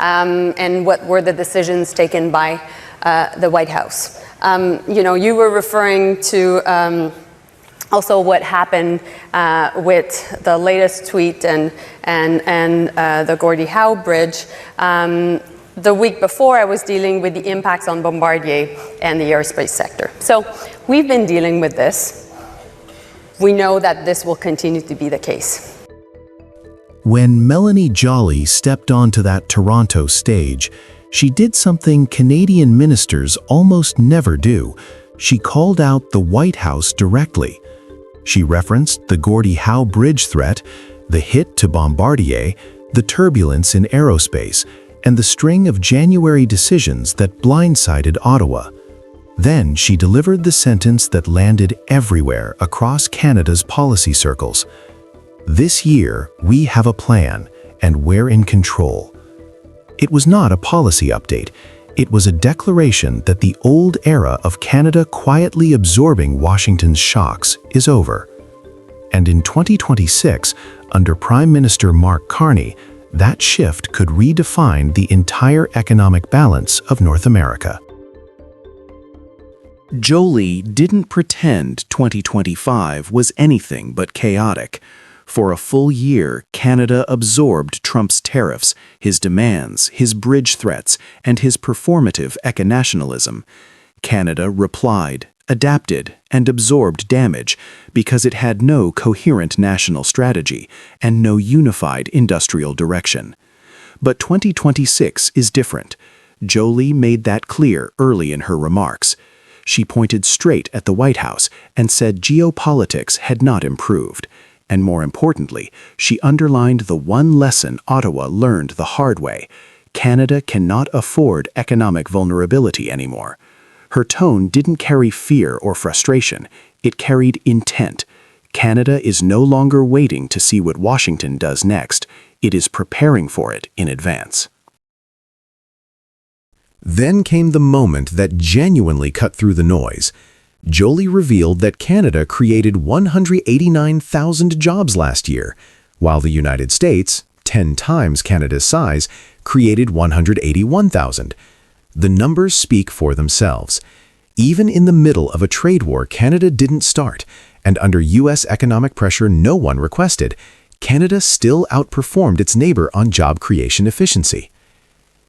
and what were the decisions taken by the White House. You were referring to also what happened with the latest tweet and the Gordie Howe Bridge. The week before, I was dealing with the impacts on Bombardier and the aerospace sector. So we've been dealing with this. We know that this will continue to be the case. When Mélanie Joly stepped onto that Toronto stage, she did something Canadian ministers almost never do. She called out the White House directly. She referenced the Gordie Howe Bridge threat, the hit to Bombardier, the turbulence in aerospace, and the string of January decisions that blindsided Ottawa. Then she delivered the sentence that landed everywhere across Canada's policy circles. This year, we have a plan, and we're in control. It was not a policy update. It was a declaration that the old era of Canada quietly absorbing Washington's shocks is over. And in 2026, under Prime Minister Mark Carney, that shift could redefine the entire economic balance of North America. Joly didn't pretend 2025 was anything but chaotic. For a full year, Canada absorbed Trump's tariffs, his demands, his bridge threats, and his performative eco-nationalism. Canada replied, adapted, and absorbed damage because it had no coherent national strategy and no unified industrial direction. But 2026 is different. Joly made that clear early in her remarks. She pointed straight at the White House and said geopolitics had not improved. And more importantly, she underlined the one lesson Ottawa learned the hard way: Canada cannot afford economic vulnerability anymore. Her tone didn't carry fear or frustration, it carried intent. Canada is no longer waiting to see what Washington does next, it is preparing for it in advance. Then came the moment that genuinely cut through the noise. Joly revealed that Canada created 189,000 jobs last year, while the United States, 10 times Canada's size, created 181,000. The numbers speak for themselves. Even in the middle of a trade war Canada didn't start, and under U.S. economic pressure no one requested, Canada still outperformed its neighbor on job creation efficiency.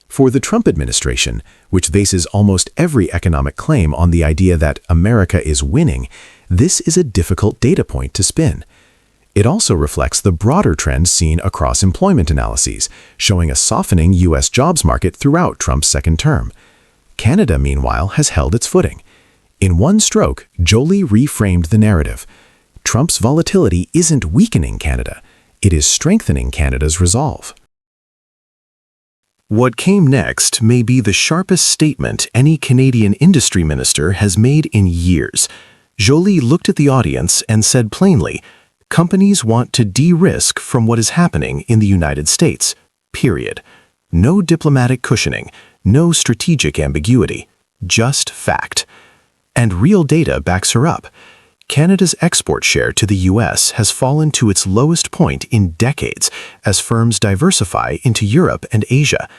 For the Trump administration, which bases almost every economic claim on the idea that America is winning, this is a difficult data point to spin. It also reflects the broader trend seen across employment analyses, showing a softening U.S. jobs market throughout Trump's second term. Canada, meanwhile, has held its footing. In one stroke, Joly reframed the narrative. Trump's volatility isn't weakening Canada, it is strengthening Canada's resolve. What came next may be the sharpest statement any Canadian industry minister has made in years. Joly looked at the audience and said plainly, companies want to de-risk from what is happening in the United States, period. No diplomatic cushioning, no strategic ambiguity, just fact. And real data backs her up. Canada's export share to the U.S. has fallen to its lowest point in decades as firms diversify into Europe and Asia.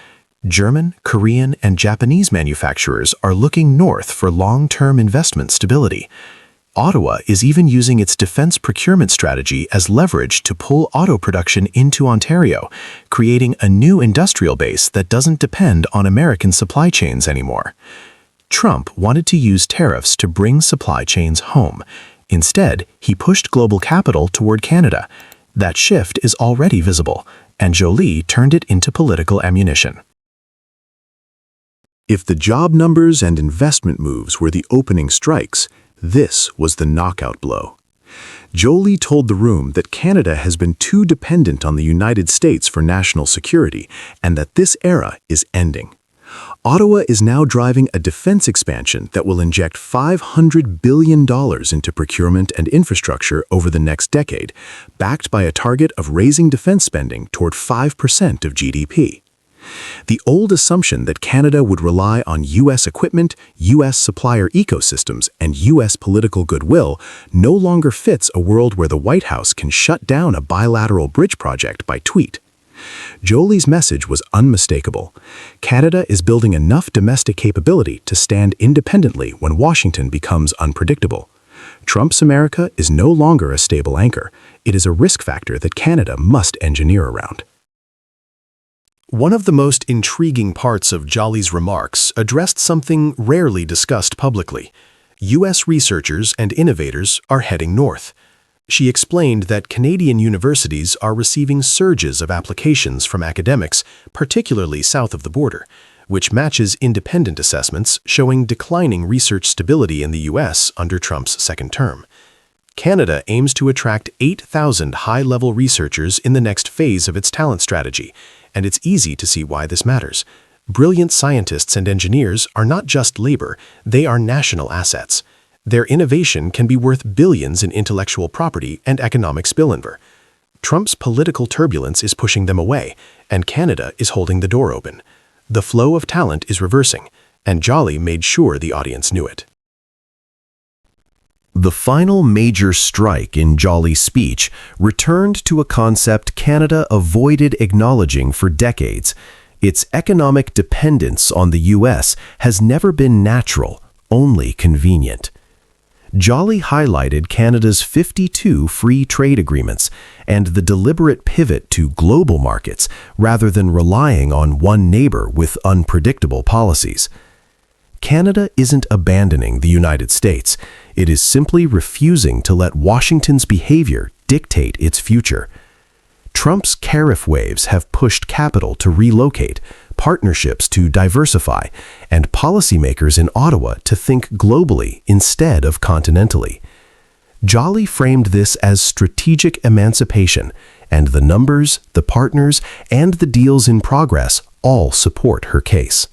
German, Korean, and Japanese manufacturers are looking north for long-term investment stability. Ottawa is even using its defense procurement strategy as leverage to pull auto production into Ontario, creating a new industrial base that doesn't depend on American supply chains anymore. Trump wanted to use tariffs to bring supply chains home. Instead, he pushed global capital toward Canada. That shift is already visible, and Joly turned it into political ammunition. If the job numbers and investment moves were the opening strikes, this was the knockout blow. Joly told the room that Canada has been too dependent on the United States for national security and that this era is ending. Ottawa is now driving a defense expansion that will inject $500 billion into procurement and infrastructure over the next decade, backed by a target of raising defense spending toward 5% of GDP. The old assumption that Canada would rely on U.S. equipment, U.S. supplier ecosystems, and U.S. political goodwill no longer fits a world where the White House can shut down a bilateral bridge project by tweet. Joly's message was unmistakable. Canada is building enough domestic capability to stand independently when Washington becomes unpredictable. Trump's America is no longer a stable anchor. It is a risk factor that Canada must engineer around. One of the most intriguing parts of Joly's remarks addressed something rarely discussed publicly. U.S. researchers and innovators are heading north. She explained that Canadian universities are receiving surges of applications from academics, particularly south of the border, which matches independent assessments showing declining research stability in the U.S. under Trump's second term. Canada aims to attract 8,000 high-level researchers in the next phase of its talent strategy, and it's easy to see why this matters. Brilliant scientists and engineers are not just labor, they are national assets. Their innovation can be worth billions in intellectual property and economic spillover. Trump's political turbulence is pushing them away, and Canada is holding the door open. The flow of talent is reversing, and Joly made sure the audience knew it. The final major strike in Joly's speech returned to a concept Canada avoided acknowledging for decades. Its economic dependence on the U.S. has never been natural, only convenient. Joly highlighted Canada's 52 free trade agreements and the deliberate pivot to global markets rather than relying on one neighbor with unpredictable policies. Canada isn't abandoning the United States. It is simply refusing to let Washington's behavior dictate its future. Trump's tariff waves have pushed capital to relocate, partnerships to diversify, and policymakers in Ottawa to think globally instead of continentally. Joly framed this as strategic emancipation, and the numbers, the partners, and the deals in progress all support her case.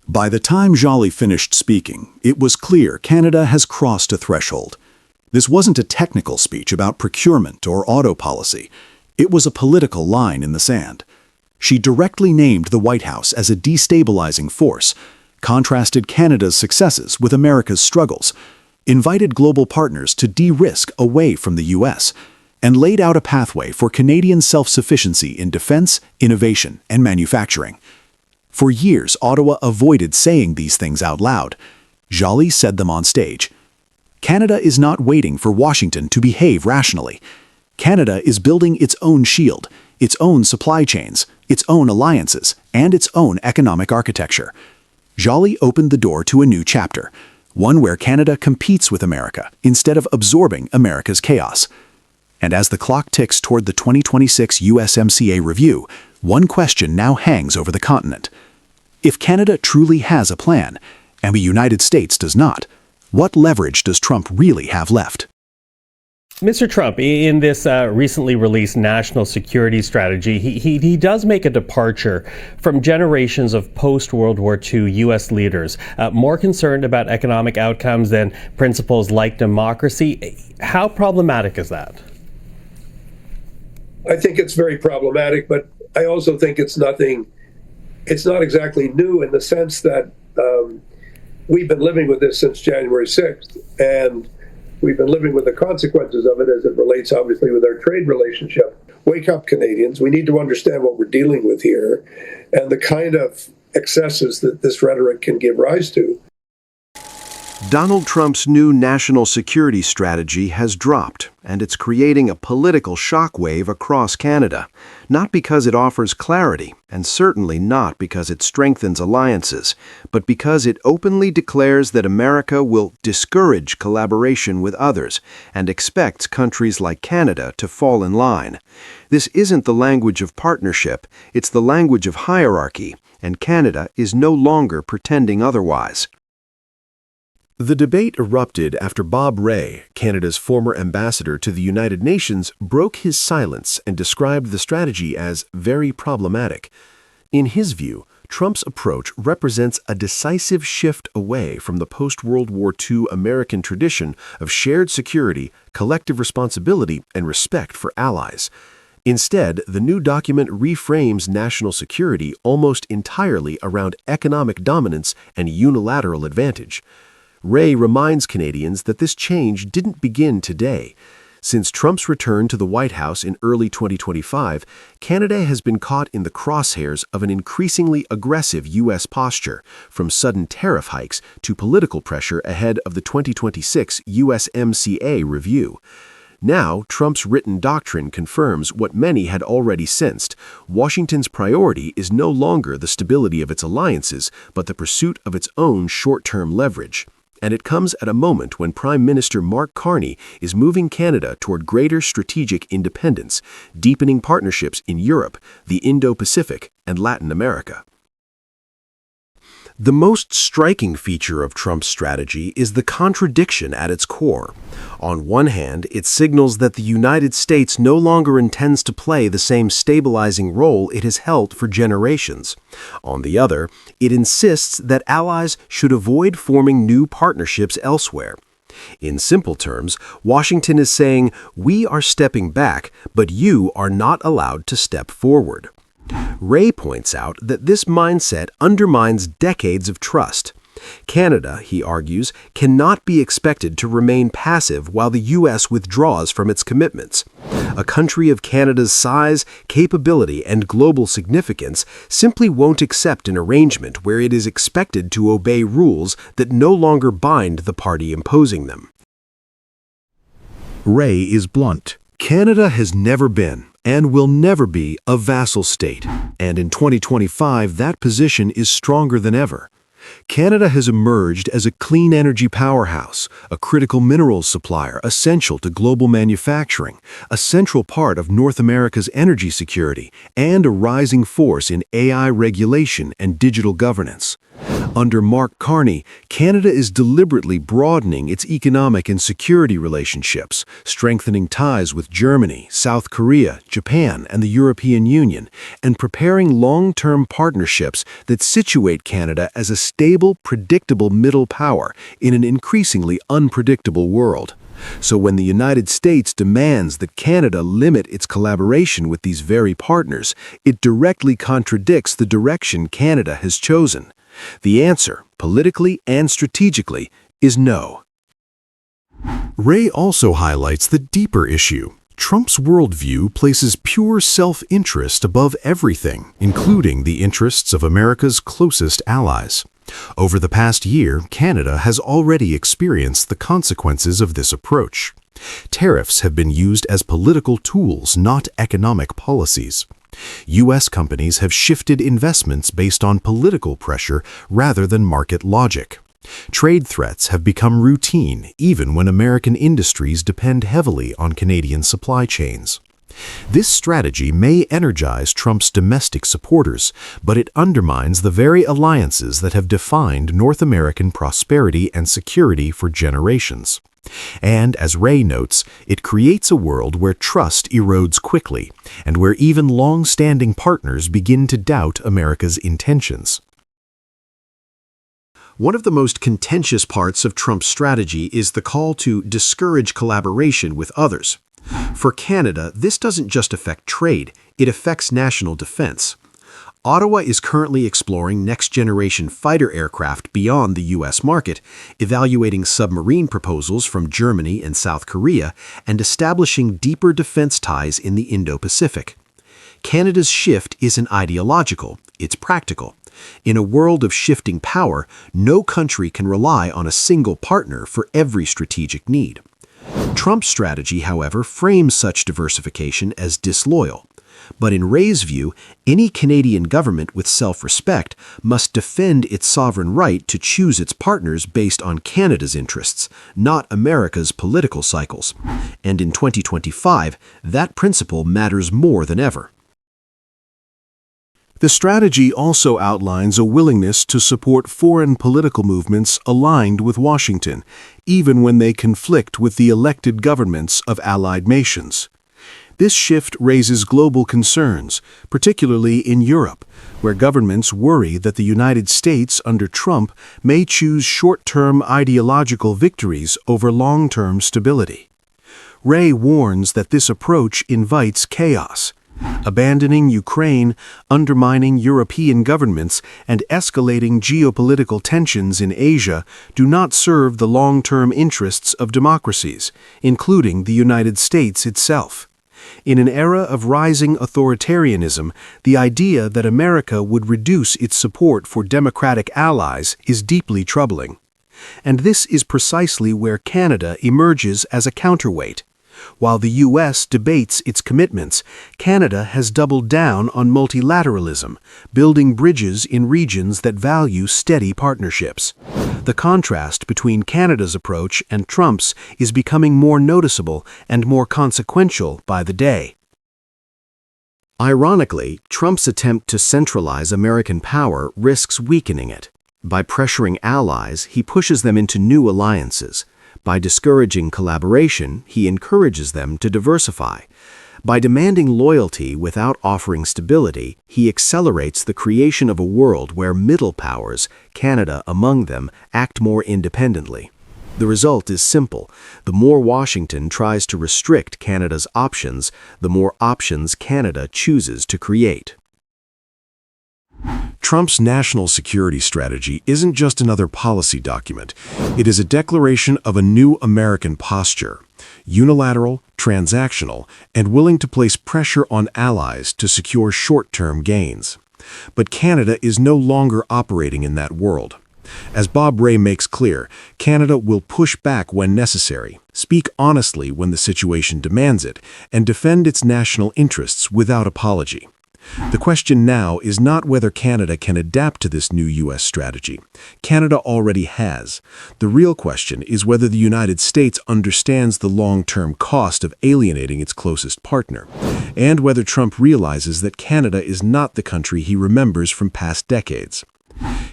By the time Joly finished speaking, it was clear Canada has crossed a threshold. This wasn't a technical speech about procurement or auto policy. It was a political line in the sand. She directly named the White House as a destabilizing force, contrasted Canada's successes with America's struggles, invited global partners to de-risk away from the U.S., and laid out a pathway for Canadian self-sufficiency in defense, innovation, and manufacturing. For years, Ottawa avoided saying these things out loud. Joly said them on stage. Canada is not waiting for Washington to behave rationally. Canada is building its own shield, its own supply chains, its own alliances, and its own economic architecture. Joly opened the door to a new chapter, one where Canada competes with America instead of absorbing America's chaos. And as the clock ticks toward the 2026 USMCA review, one question now hangs over the continent. If Canada truly has a plan, and the United States does not, what leverage does Trump really have left? Mr. Trump, in this recently released national security strategy, he does make a departure from generations of post-World War II U.S. leaders, more concerned about economic outcomes than principles like democracy. How problematic is that? I think it's very problematic, but I also think it's not exactly new in the sense that we've been living with this since January 6th, and we've been living with the consequences of it as it relates, obviously, with our trade relationship. Wake up, Canadians. We need to understand what we're dealing with here and the kind of excesses that this rhetoric can give rise to. Donald Trump's new national security strategy has dropped, and it's creating a political shockwave across Canada. Not because it offers clarity, and certainly not because it strengthens alliances, but because it openly declares that America will discourage collaboration with others and expects countries like Canada to fall in line. This isn't the language of partnership, it's the language of hierarchy, and Canada is no longer pretending otherwise. The debate erupted after Bob Rae, Canada's former ambassador to the United Nations, broke his silence and described the strategy as very problematic. In his view, Trump's approach represents a decisive shift away from the post-World War II American tradition of shared security, collective responsibility, and respect for allies. Instead, the new document reframes national security almost entirely around economic dominance and unilateral advantage. Rae reminds Canadians that this change didn't begin today. Since Trump's return to the White House in early 2025, Canada has been caught in the crosshairs of an increasingly aggressive U.S. posture, from sudden tariff hikes to political pressure ahead of the 2026 USMCA review. Now, Trump's written doctrine confirms what many had already sensed. Washington's priority is no longer the stability of its alliances, but the pursuit of its own short-term leverage. And it comes at a moment when Prime Minister Mark Carney is moving Canada toward greater strategic independence, deepening partnerships in Europe, the Indo-Pacific, and Latin America. The most striking feature of Trump's strategy is the contradiction at its core. On one hand, it signals that the United States no longer intends to play the same stabilizing role it has held for generations. On the other, it insists that allies should avoid forming new partnerships elsewhere. In simple terms, Washington is saying, "We are stepping back, but you are not allowed to step forward." Ray points out that this mindset undermines decades of trust. Canada, he argues, cannot be expected to remain passive while the U.S. withdraws from its commitments. A country of Canada's size, capability, and global significance simply won't accept an arrangement where it is expected to obey rules that no longer bind the party imposing them. Ray is blunt. Canada has never been, and will never be, a vassal state, and in 2025 that position is stronger than ever. Canada has emerged as a clean energy powerhouse, a critical minerals supplier essential to global manufacturing, a central part of North America's energy security, and a rising force in AI regulation and digital governance. Under Mark Carney, Canada is deliberately broadening its economic and security relationships, strengthening ties with Germany, South Korea, Japan, and the European Union, and preparing long-term partnerships that situate Canada as a stable, predictable middle power in an increasingly unpredictable world. So when the United States demands that Canada limit its collaboration with these very partners, it directly contradicts the direction Canada has chosen. The answer, politically and strategically, is no. Ray also highlights the deeper issue. Trump's worldview places pure self-interest above everything, including the interests of America's closest allies. Over the past year, Canada has already experienced the consequences of this approach. Tariffs have been used as political tools, not economic policies. U.S. companies have shifted investments based on political pressure rather than market logic. Trade threats have become routine, even when American industries depend heavily on Canadian supply chains. This strategy may energize Trump's domestic supporters, but it undermines the very alliances that have defined North American prosperity and security for generations. And, as Ray notes, it creates a world where trust erodes quickly, and where even long-standing partners begin to doubt America's intentions. One of the most contentious parts of Trump's strategy is the call to discourage collaboration with others. For Canada, this doesn't just affect trade, it affects national defense. Ottawa is currently exploring next-generation fighter aircraft beyond the U.S. market, evaluating submarine proposals from Germany and South Korea, and establishing deeper defense ties in the Indo-Pacific. Canada's shift isn't ideological, it's practical. In a world of shifting power, no country can rely on a single partner for every strategic need. Trump's strategy, however, frames such diversification as disloyal. But in Ray's view, any Canadian government with self-respect must defend its sovereign right to choose its partners based on Canada's interests, not America's political cycles. And in 2025, that principle matters more than ever. The strategy also outlines a willingness to support foreign political movements aligned with Washington, even when they conflict with the elected governments of allied nations. This shift raises global concerns, particularly in Europe, where governments worry that the United States under Trump may choose short-term ideological victories over long-term stability. Ray warns that this approach invites chaos. Abandoning Ukraine, undermining European governments, and escalating geopolitical tensions in Asia do not serve the long-term interests of democracies, including the United States itself. In an era of rising authoritarianism, the idea that America would reduce its support for democratic allies is deeply troubling. And this is precisely where Canada emerges as a counterweight. While the U.S. debates its commitments, Canada has doubled down on multilateralism, building bridges in regions that value steady partnerships. The contrast between Canada's approach and Trump's is becoming more noticeable and more consequential by the day. Ironically, Trump's attempt to centralize American power risks weakening it. By pressuring allies, he pushes them into new alliances. By discouraging collaboration, he encourages them to diversify. By demanding loyalty without offering stability, he accelerates the creation of a world where middle powers, Canada among them, act more independently. The result is simple. The more Washington tries to restrict Canada's options, the more options Canada chooses to create. Trump's national security strategy isn't just another policy document. It is a declaration of a new American posture, unilateral, transactional, and willing to place pressure on allies to secure short-term gains. But Canada is no longer operating in that world. As Bob Rae makes clear, Canada will push back when necessary, speak honestly when the situation demands it, and defend its national interests without apology. The question now is not whether Canada can adapt to this new U.S. strategy. Canada already has. The real question is whether the United States understands the long-term cost of alienating its closest partner, and whether Trump realizes that Canada is not the country he remembers from past decades.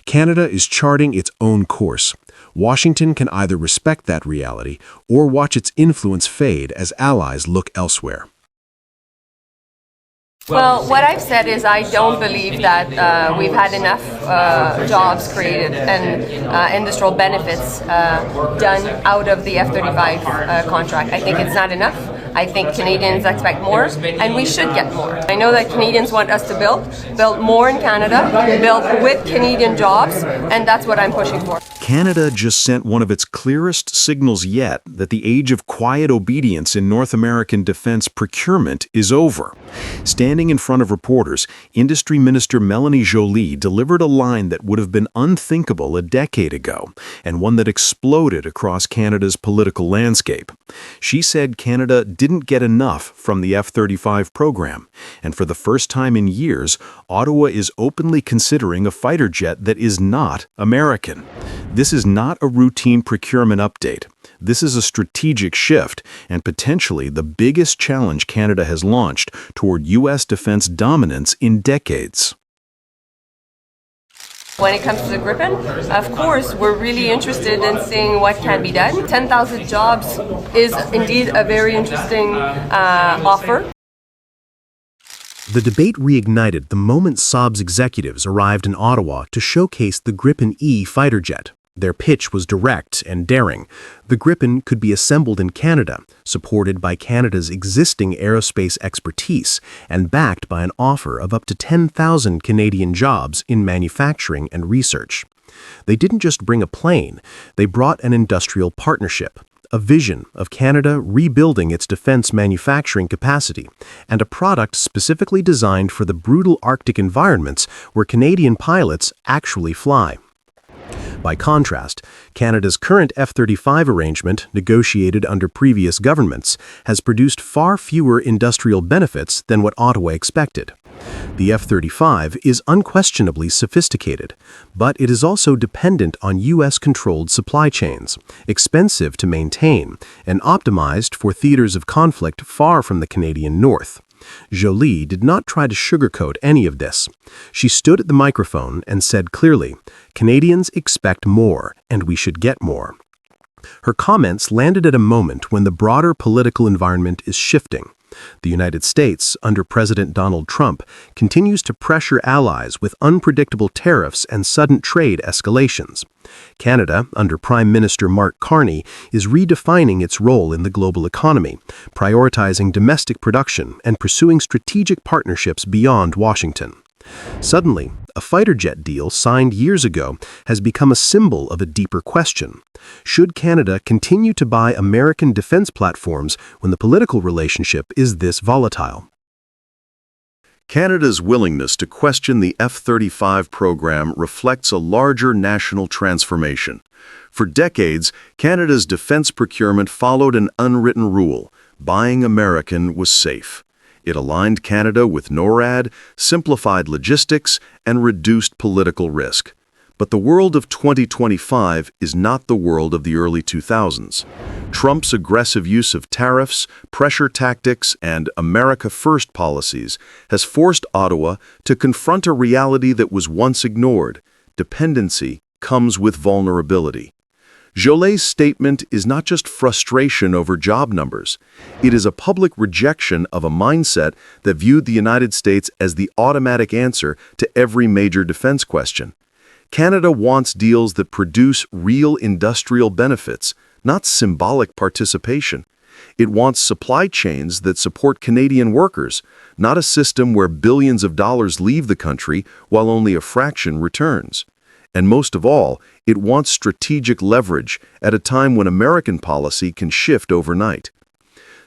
Canada is charting its own course. Washington can either respect that reality or watch its influence fade as allies look elsewhere. Well, what I've said is I don't believe that we've had enough jobs created and industrial benefits done out of the F-35 contract. I think it's not enough. I think Canadians expect more, and we should get more. I know that Canadians want us to build more in Canada, build with Canadian jobs, and that's what I'm pushing for. Canada just sent one of its clearest signals yet that the age of quiet obedience in North American defense procurement is over. Standing in front of reporters, Industry Minister Mélanie Joly delivered a line that would have been unthinkable a decade ago, and one that exploded across Canada's political landscape. She said Canada didn't get enough from the F-35 program, and for the first time in years, Ottawa is openly considering a fighter jet that is not American. This is not a routine procurement update. This is a strategic shift and potentially the biggest challenge Canada has launched toward U.S. defense dominance in decades. When it comes to the Gripen, of course, we're really interested in seeing what can be done. 10,000 jobs is indeed a very interesting offer. The debate reignited the moment Saab's executives arrived in Ottawa to showcase the Gripen E fighter jet. Their pitch was direct and daring. The Gripen could be assembled in Canada, supported by Canada's existing aerospace expertise, and backed by an offer of up to 10,000 Canadian jobs in manufacturing and research. They didn't just bring a plane, they brought an industrial partnership, a vision of Canada rebuilding its defense manufacturing capacity, and a product specifically designed for the brutal Arctic environments where Canadian pilots actually fly. By contrast, Canada's current F-35 arrangement, negotiated under previous governments, has produced far fewer industrial benefits than what Ottawa expected. The F-35 is unquestionably sophisticated, but it is also dependent on U.S.-controlled supply chains, expensive to maintain, and optimized for theaters of conflict far from the Canadian North. Joly did not try to sugarcoat any of this. She stood at the microphone and said clearly, "Canadians expect more, and we should get more." Her comments landed at a moment when the broader political environment is shifting. The United States, under President Donald Trump, continues to pressure allies with unpredictable tariffs and sudden trade escalations. Canada, under Prime Minister Mark Carney, is redefining its role in the global economy, prioritizing domestic production and pursuing strategic partnerships beyond Washington. Suddenly, a fighter jet deal signed years ago has become a symbol of a deeper question. Should Canada continue to buy American defense platforms when the political relationship is this volatile? Canada's willingness to question the F-35 program reflects a larger national transformation. For decades, Canada's defense procurement followed an unwritten rule: buying American was safe. It aligned Canada with NORAD, simplified logistics, and reduced political risk. But the world of 2025 is not the world of the early 2000s. Trump's aggressive use of tariffs, pressure tactics, and America First policies has forced Ottawa to confront a reality that was once ignored: dependency comes with vulnerability. Joly's statement is not just frustration over job numbers. It is a public rejection of a mindset that viewed the United States as the automatic answer to every major defense question. Canada wants deals that produce real industrial benefits, not symbolic participation. It wants supply chains that support Canadian workers, not a system where billions of dollars leave the country while only a fraction returns. And most of all, it wants strategic leverage at a time when American policy can shift overnight.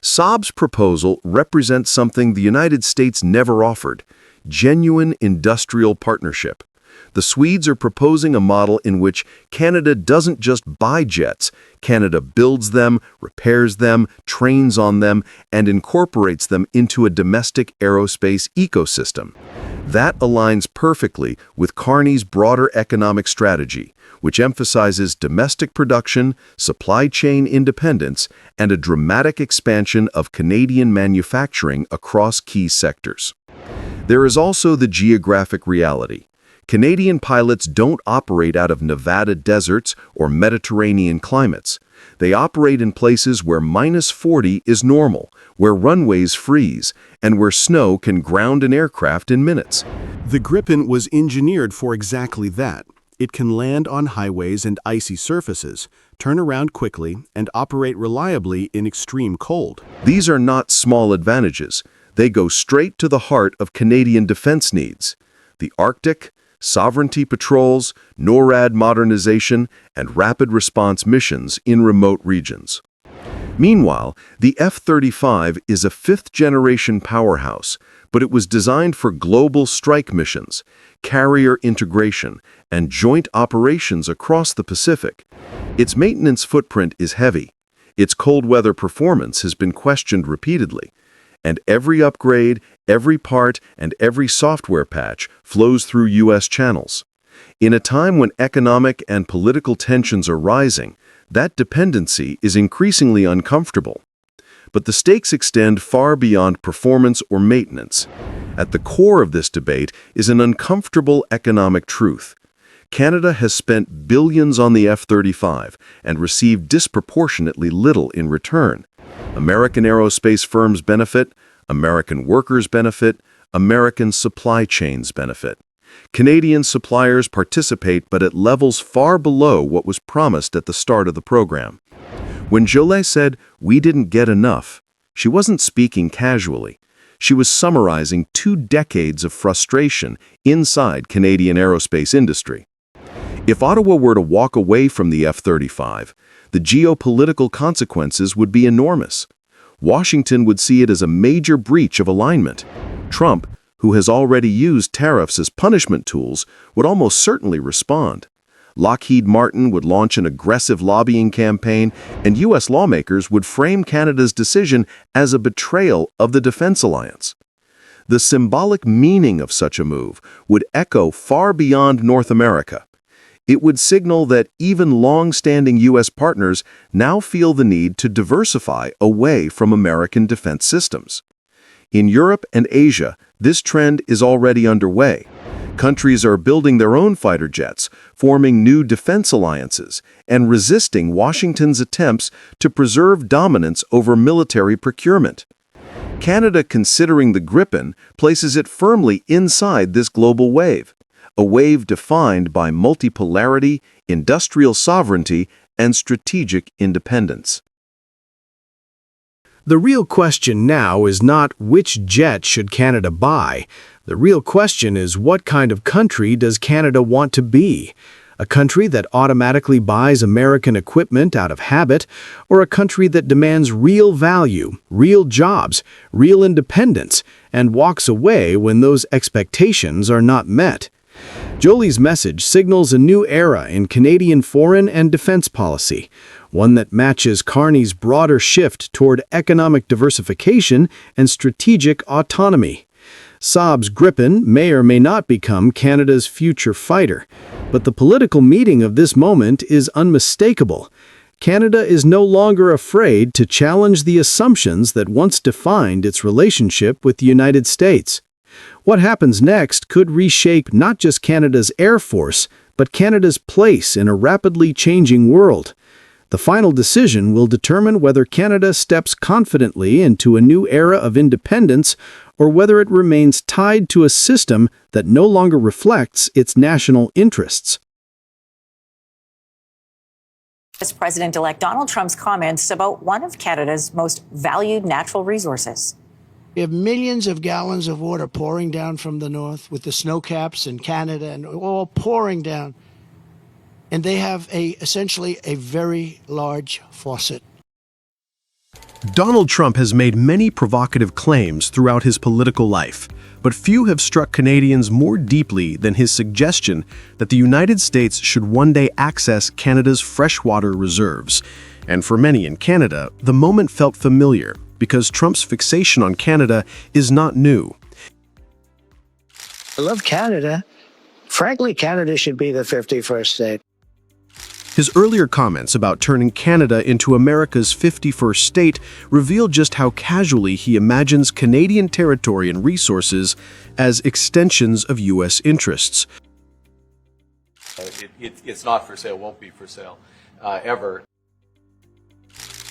Saab's proposal represents something the United States never offered: genuine industrial partnership. The Swedes are proposing a model in which Canada doesn't just buy jets. Canada builds them, repairs them, trains on them, and incorporates them into a domestic aerospace ecosystem. That aligns perfectly with Carney's broader economic strategy, which emphasizes domestic production, supply chain independence, and a dramatic expansion of Canadian manufacturing across key sectors. There is also the geographic reality. Canadian pilots don't operate out of Nevada deserts or Mediterranean climates. They operate in places where -40 is normal, where runways freeze, and where snow can ground an aircraft in minutes. The Gripen was engineered for exactly that. It can land on highways and icy surfaces, turn around quickly, and operate reliably in extreme cold. These are not small advantages. They go straight to the heart of Canadian defense needs: the Arctic, sovereignty patrols, NORAD modernization, and rapid response missions in remote regions. Meanwhile, the F-35 is a fifth-generation powerhouse, but it was designed for global strike missions, carrier integration, and joint operations across the Pacific. Its maintenance footprint is heavy. Its cold-weather performance has been questioned repeatedly. And every upgrade, every part, and every software patch flows through U.S. channels. In a time when economic and political tensions are rising, that dependency is increasingly uncomfortable. But the stakes extend far beyond performance or maintenance. At the core of this debate is an uncomfortable economic truth. Canada has spent billions on the F-35 and received disproportionately little in return. American aerospace firms benefit, American workers benefit, American supply chains benefit. Canadian suppliers participate, but at levels far below what was promised at the start of the program. When Joly said, "We didn't get enough," she wasn't speaking casually. She was summarizing 2 decades of frustration inside Canadian aerospace industry. If Ottawa were to walk away from the F-35, the geopolitical consequences would be enormous. Washington would see it as a major breach of alignment. Trump, who has already used tariffs as punishment tools, would almost certainly respond. Lockheed Martin would launch an aggressive lobbying campaign, and U.S. lawmakers would frame Canada's decision as a betrayal of the defense alliance. The symbolic meaning of such a move would echo far beyond North America. It would signal that even long-standing U.S. partners now feel the need to diversify away from American defense systems. In Europe and Asia, this trend is already underway. Countries are building their own fighter jets, forming new defense alliances, and resisting Washington's attempts to preserve dominance over military procurement. Canada considering the Gripen places it firmly inside this global wave, a wave defined by multipolarity, industrial sovereignty, and strategic independence. The real question now is not which jet should Canada buy. The real question is what kind of country does Canada want to be? A country that automatically buys American equipment out of habit, or a country that demands real value, real jobs, real independence, and walks away when those expectations are not met? Joly's message signals a new era in Canadian foreign and defense policy, one that matches Carney's broader shift toward economic diversification and strategic autonomy. Saab's Gripen may or may not become Canada's future fighter, but the political meaning of this moment is unmistakable. Canada is no longer afraid to challenge the assumptions that once defined its relationship with the United States. What happens next could reshape not just Canada's Air Force, but Canada's place in a rapidly changing world. The final decision will determine whether Canada steps confidently into a new era of independence or whether it remains tied to a system that no longer reflects its national interests. President-elect Donald Trump's comments about one of Canada's most valued natural resources. We have millions of gallons of water pouring down from the north with the snow caps in Canada and all pouring down. And they have essentially a very large faucet. Donald Trump has made many provocative claims throughout his political life, but few have struck Canadians more deeply than his suggestion that the United States should one day access Canada's freshwater reserves. And for many in Canada, the moment felt familiar because Trump's fixation on Canada is not new. I love Canada. Frankly, Canada should be the 51st state. His earlier comments about turning Canada into America's 51st state reveal just how casually he imagines Canadian territory and resources as extensions of U.S. interests. It's not for sale, won't be for sale, ever.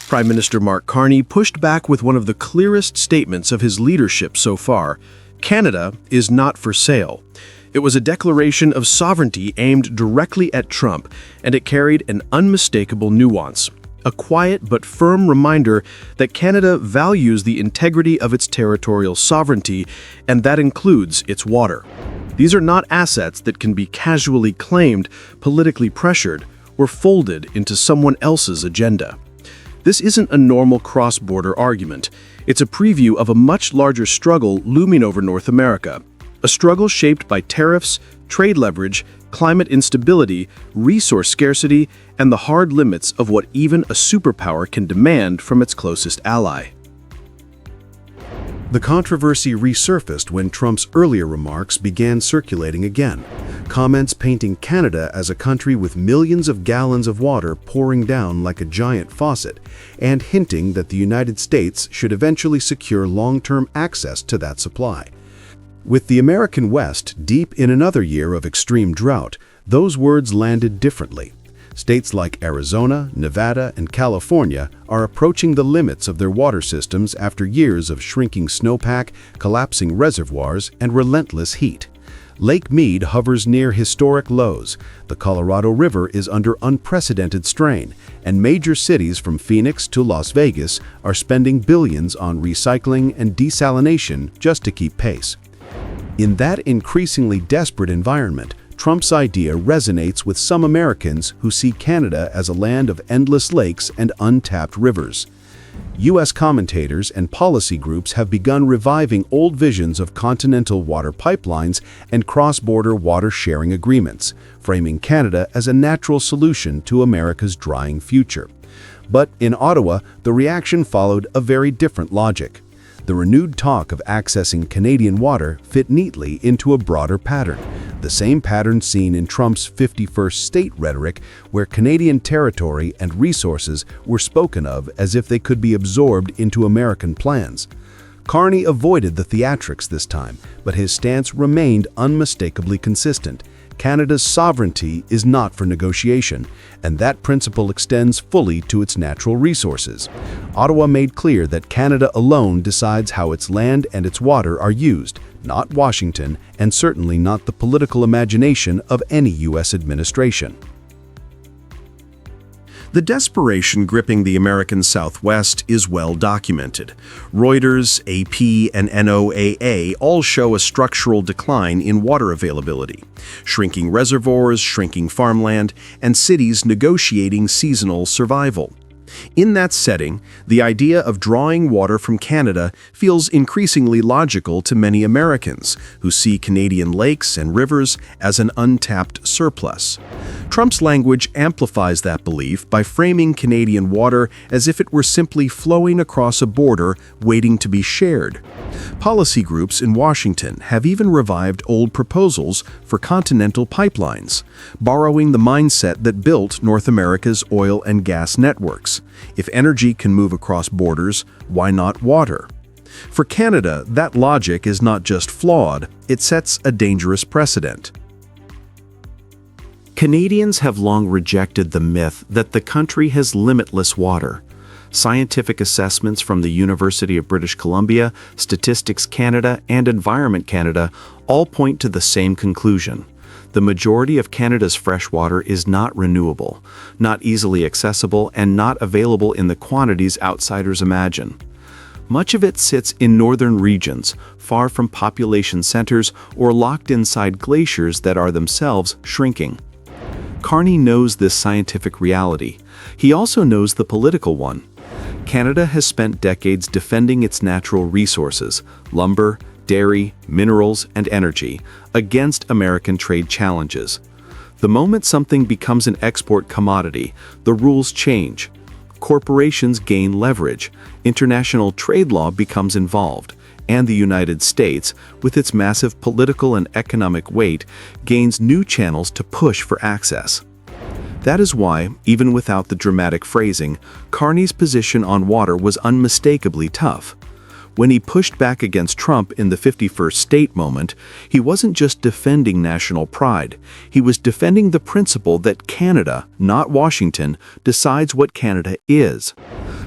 Prime Minister Mark Carney pushed back with one of the clearest statements of his leadership so far: Canada is not for sale. It was a declaration of sovereignty aimed directly at Trump, and it carried an unmistakable nuance, a quiet but firm reminder that Canada values the integrity of its territorial sovereignty, and that includes its water. These are not assets that can be casually claimed, politically pressured, or folded into someone else's agenda. This isn't a normal cross-border argument. It's a preview of a much larger struggle looming over North America. A struggle shaped by tariffs, trade leverage, climate instability, resource scarcity, and the hard limits of what even a superpower can demand from its closest ally. The controversy resurfaced when Trump's earlier remarks began circulating again, comments painting Canada as a country with millions of gallons of water pouring down like a giant faucet, and hinting that the United States should eventually secure long-term access to that supply. With the American West deep in another year of extreme drought, those words landed differently. States like Arizona, Nevada, and California are approaching the limits of their water systems after years of shrinking snowpack, collapsing reservoirs, and relentless heat. Lake Mead hovers near historic lows, the Colorado River is under unprecedented strain, and major cities from Phoenix to Las Vegas are spending billions on recycling and desalination just to keep pace. In that increasingly desperate environment, Trump's idea resonates with some Americans who see Canada as a land of endless lakes and untapped rivers. U.S. commentators and policy groups have begun reviving old visions of continental water pipelines and cross-border water-sharing agreements, framing Canada as a natural solution to America's drying future. But in Ottawa, the reaction followed a very different logic. The renewed talk of accessing Canadian water fit neatly into a broader pattern, the same pattern seen in Trump's 51st state rhetoric, where Canadian territory and resources were spoken of as if they could be absorbed into American plans. Carney avoided the theatrics this time, but his stance remained unmistakably consistent. Canada's sovereignty is not for negotiation, and that principle extends fully to its natural resources. Ottawa made clear that Canada alone decides how its land and its water are used, not Washington, and certainly not the political imagination of any U.S. administration. The desperation gripping the American Southwest is well documented. Reuters, AP, and NOAA all show a structural decline in water availability, shrinking reservoirs, shrinking farmland, and cities negotiating seasonal survival. In that setting, the idea of drawing water from Canada feels increasingly logical to many Americans who see Canadian lakes and rivers as an untapped surplus. Trump's language amplifies that belief by framing Canadian water as if it were simply flowing across a border waiting to be shared. Policy groups in Washington have even revived old proposals for continental pipelines, borrowing the mindset that built North America's oil and gas networks. If energy can move across borders, why not water? For Canada, that logic is not just flawed, it sets a dangerous precedent. Canadians have long rejected the myth that the country has limitless water. Scientific assessments from the University of British Columbia, Statistics Canada, and Environment Canada all point to the same conclusion. The majority of Canada's freshwater is not renewable, not easily accessible, and not available in the quantities outsiders imagine. Much of it sits in northern regions, far from population centers or locked inside glaciers that are themselves shrinking. Carney knows this scientific reality. He also knows the political one. Canada has spent decades defending its natural resources, lumber, dairy, minerals, and energy, against American trade challenges. The moment something becomes an export commodity, the rules change. Corporations gain leverage, international trade law becomes involved, and the United States, with its massive political and economic weight, gains new channels to push for access. That is why, even without the dramatic phrasing, Carney's position on water was unmistakably tough. When he pushed back against Trump in the 51st state moment, he wasn't just defending national pride. He was defending the principle that Canada, not Washington, decides what Canada is.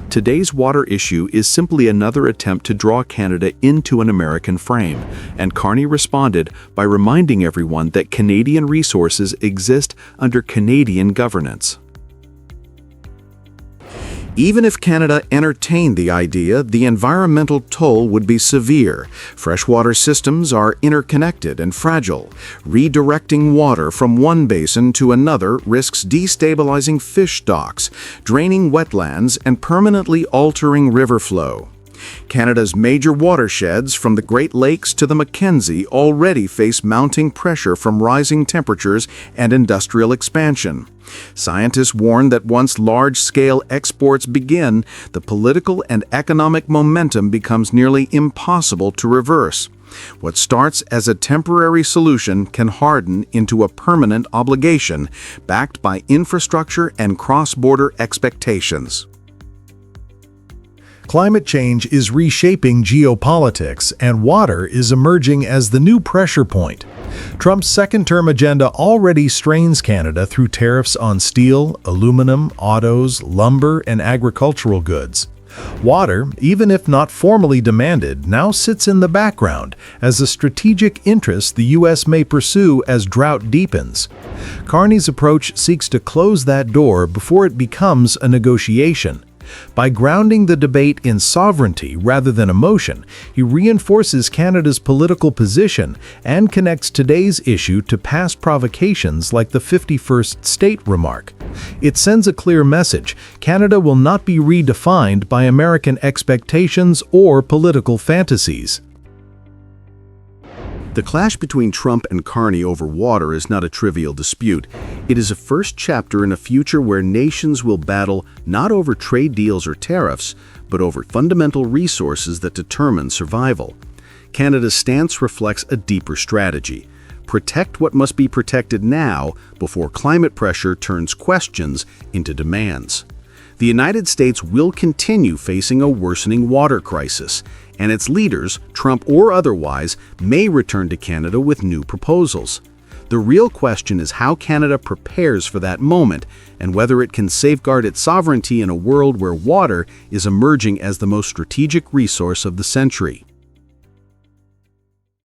Today's water issue is simply another attempt to draw Canada into an American frame, and Carney responded by reminding everyone that Canadian resources exist under Canadian governance. Even if Canada entertained the idea, the environmental toll would be severe. Freshwater systems are interconnected and fragile. Redirecting water from one basin to another risks destabilizing fish stocks, draining wetlands, and permanently altering river flow. Canada's major watersheds, from the Great Lakes to the Mackenzie, already face mounting pressure from rising temperatures and industrial expansion. Scientists warn that once large-scale exports begin, the political and economic momentum becomes nearly impossible to reverse. What starts as a temporary solution can harden into a permanent obligation, backed by infrastructure and cross-border expectations. Climate change is reshaping geopolitics, and water is emerging as the new pressure point. Trump's second-term agenda already strains Canada through tariffs on steel, aluminum, autos, lumber, and agricultural goods. Water, even if not formally demanded, now sits in the background as a strategic interest the U.S. may pursue as drought deepens. Carney's approach seeks to close that door before it becomes a negotiation. By grounding the debate in sovereignty rather than emotion, he reinforces Canada's political position and connects today's issue to past provocations like the 51st state remark. It sends a clear message: Canada will not be redefined by American expectations or political fantasies. The clash between Trump and Carney over water is not a trivial dispute. It is a first chapter in a future where nations will battle not over trade deals or tariffs, but over fundamental resources that determine survival. Canada's stance reflects a deeper strategy. Protect what must be protected now before climate pressure turns questions into demands. The United States will continue facing a worsening water crisis, and its leaders, Trump or otherwise, may return to Canada with new proposals. The real question is how Canada prepares for that moment and whether it can safeguard its sovereignty in a world where water is emerging as the most strategic resource of the century.